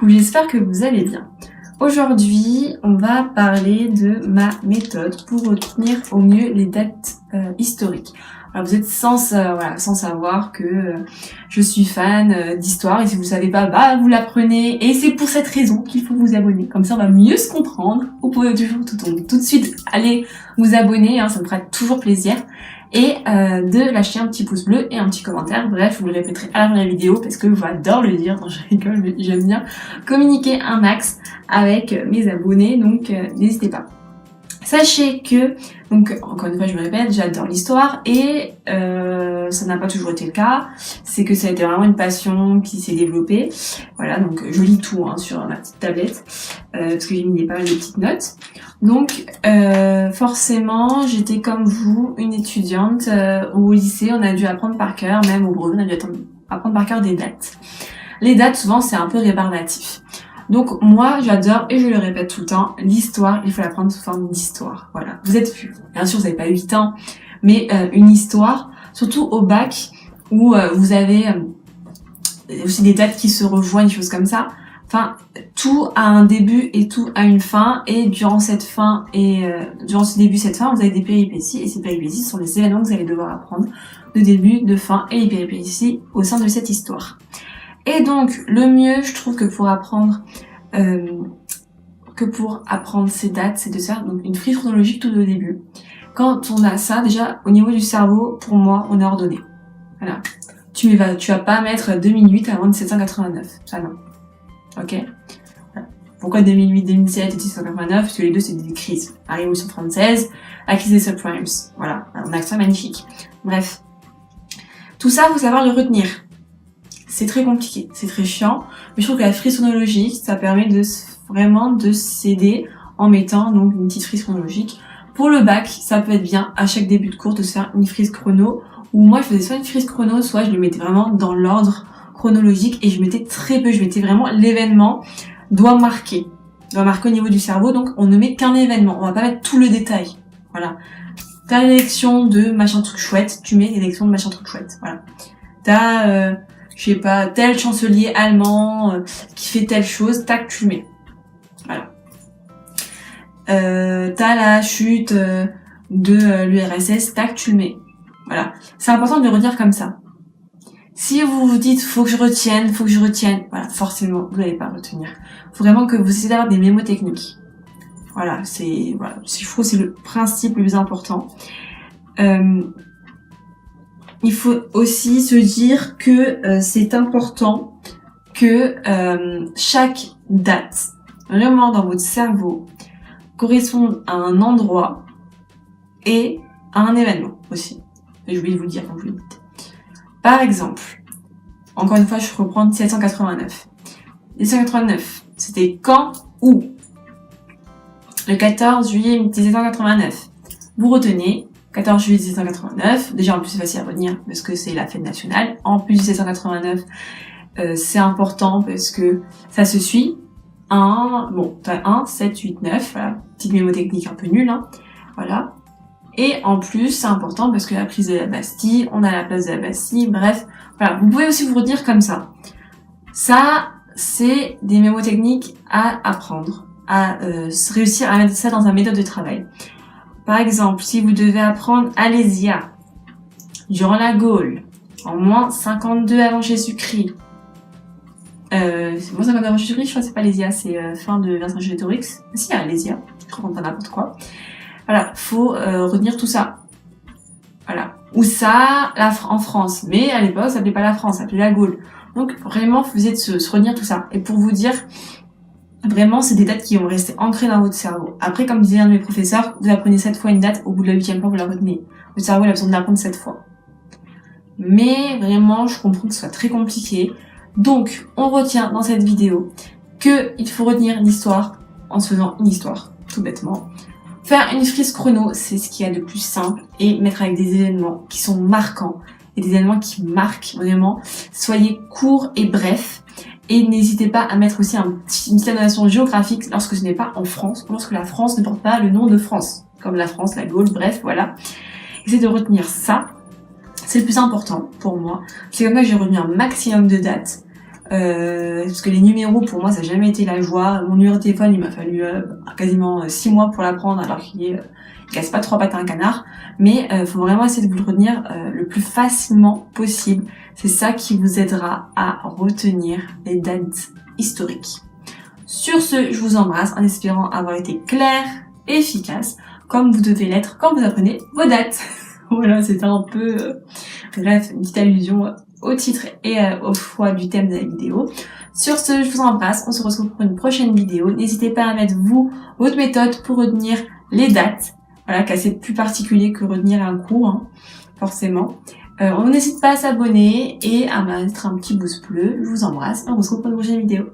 Coucou, j'espère que vous allez bien. Aujourd'hui, on va parler de ma méthode pour retenir au mieux les dates historiques. Alors vous êtes sans savoir que je suis fan d'histoire et si vous savez pas, bah vous l'apprenez et c'est pour cette raison qu'il faut vous abonner. Comme ça on va mieux se comprendre. Vous pouvez toujours tout de suite aller vous abonner, ça me fera toujours plaisir. Et de lâcher un petit pouce bleu et un petit commentaire. Bref, je vous le répéterai à la fin de la vidéo parce que j'adore le dire, je rigole, mais j'aime bien communiquer un max avec mes abonnés, donc n'hésitez pas. Sachez que, donc encore une fois je me répète, j'adore l'histoire et ça n'a pas toujours été le cas, c'est que ça a été vraiment une passion qui s'est développée. Voilà, donc je lis tout sur ma petite tablette parce que j'ai mis pas mal de petites notes. Donc forcément j'étais comme vous, une étudiante au lycée, on a dû apprendre par cœur, même au brevet on a dû apprendre par cœur des dates. Les dates souvent c'est un peu rébarbatif. Donc moi j'adore, et je le répète tout le temps, l'histoire, il faut l'apprendre sous forme d'histoire. Voilà, vous êtes plus, bien sûr vous n'avez pas 8 ans, mais une histoire, surtout au bac, où vous avez aussi des dates qui se rejoignent, des choses comme ça. Enfin, tout a un début et tout a une fin, et durant cette fin et durant ce début, cette fin, vous avez des péripéties, et ces péripéties sont les événements que vous allez devoir apprendre, de début, de fin, et les péripéties au sein de cette histoire. Et donc, le mieux, je trouve que pour apprendre ces dates, c'est de faire donc une frise chronologique tout au début. Quand on a ça, déjà, au niveau du cerveau, pour moi, on est ordonné. Voilà. Tu vas pas mettre 2008 avant 1789. Ça, non. Ok? Voilà. Pourquoi 2008, 2007 et 1789? Parce que les deux, c'est des crises. La Révolution française, la crise des subprimes. Voilà. Un accent magnifique. Bref. Tout ça, faut savoir le retenir. C'est très compliqué, c'est très chiant, mais je trouve que la frise chronologique, ça permet vraiment de s'aider en mettant donc une petite frise chronologique. Pour le bac, ça peut être bien à chaque début de cours de se faire une frise chrono, ou moi je faisais soit une frise chrono, soit je le mettais vraiment dans l'ordre chronologique et je mettais très peu, je mettais vraiment l'événement doit marquer au niveau du cerveau, donc on ne met qu'un événement, on va pas mettre tout le détail. Voilà. T'as l'élection de machin truc chouette, tu mets l'élection de machin truc chouette, voilà. T'as je sais pas, tel chancelier allemand qui fait telle chose, tac, tu le mets. Voilà. T'as la chute de l'URSS, tac, tu le mets. Voilà. C'est important de le redire comme ça. Si vous vous dites, faut que je retienne, voilà, forcément, vous n'allez pas retenir. Faut vraiment que vous essayez d'avoir des mémotechniques. Voilà, je trouve que c'est le principe le plus important. Il faut aussi se dire que c'est important que chaque date, vraiment dans votre cerveau, corresponde à un endroit et à un événement aussi. Et je vais vous le dire quand je le dis. Par exemple, encore une fois, je reprends 1789. 1789, c'était quand, où? Le 14 juillet 1789. Vous retenez 14 juillet 1789, déjà en plus c'est facile à retenir parce que c'est la fête nationale. En plus 1789, c'est important parce que ça se suit. T'as 1, 7, 8, 9, voilà, petite mémotechnique un peu nulle, voilà. Et en plus c'est important parce que la prise de la Bastille, on a la place de la Bastille, bref, voilà. Vous pouvez aussi vous retenir comme ça. Ça, c'est des mémotechniques à apprendre, à réussir à mettre ça dans un méthode de travail. Par exemple, si vous devez apprendre Alésia durant la Gaule, en moins 52 avant Jésus-Christ. C'est moins 52 avant Jésus-Christ, je crois que c'est pas Alésia, c'est fin de Vercingétorix. Si, Alésia, je raconte pas n'importe quoi. Voilà, faut retenir tout ça. Voilà. Ou ça, en France. Mais à l'époque, ça s'appelait pas la France, ça s'appelait la Gaule. Donc vraiment, vous êtes se retenir tout ça. Et pour vous dire, vraiment, c'est des dates qui vont rester ancrées dans votre cerveau. Après, comme disait un de mes professeurs, vous apprenez 7 fois une date, au bout de la 8e fois, vous la retenez. Votre cerveau, il a besoin de l'apprendre 7 fois. Mais vraiment, je comprends que ce soit très compliqué. Donc, on retient dans cette vidéo qu'il faut retenir l'histoire en se faisant une histoire, tout bêtement. Faire une frise chrono, c'est ce qu'il y a de plus simple, et mettre avec des événements qui sont marquants, et des événements qui marquent vraiment. Soyez court et bref. Et n'hésitez pas à mettre aussi une petite annotation géographique lorsque ce n'est pas en France, ou lorsque la France ne porte pas le nom de France, comme la France, la Gaule, bref, voilà. Essayez de retenir ça, c'est le plus important pour moi. C'est comme ça que j'ai retenu un maximum de dates. parce que les numéros pour moi ça n'a jamais été la joie. Mon numéro de téléphone il m'a fallu quasiment 6 mois pour l'apprendre alors qu'il casse pas 3 pattes à un canard. Mais faut vraiment essayer de vous le retenir le plus facilement possible. C'est ça qui vous aidera à retenir les dates historiques. Sur ce, je vous embrasse en espérant avoir été clair et efficace, comme vous devez l'être quand vous apprenez vos dates. Voilà, c'était un peu, bref, une petite allusion au titre et au choix du thème de la vidéo. Sur ce, je vous embrasse, on se retrouve pour une prochaine vidéo. N'hésitez pas à mettre votre méthode pour retenir les dates. Voilà, car c'est plus particulier que retenir un cours, hein, forcément. On n'hésite pas à s'abonner et à mettre un petit pouce bleu. Je vous embrasse, on se retrouve pour une prochaine vidéo.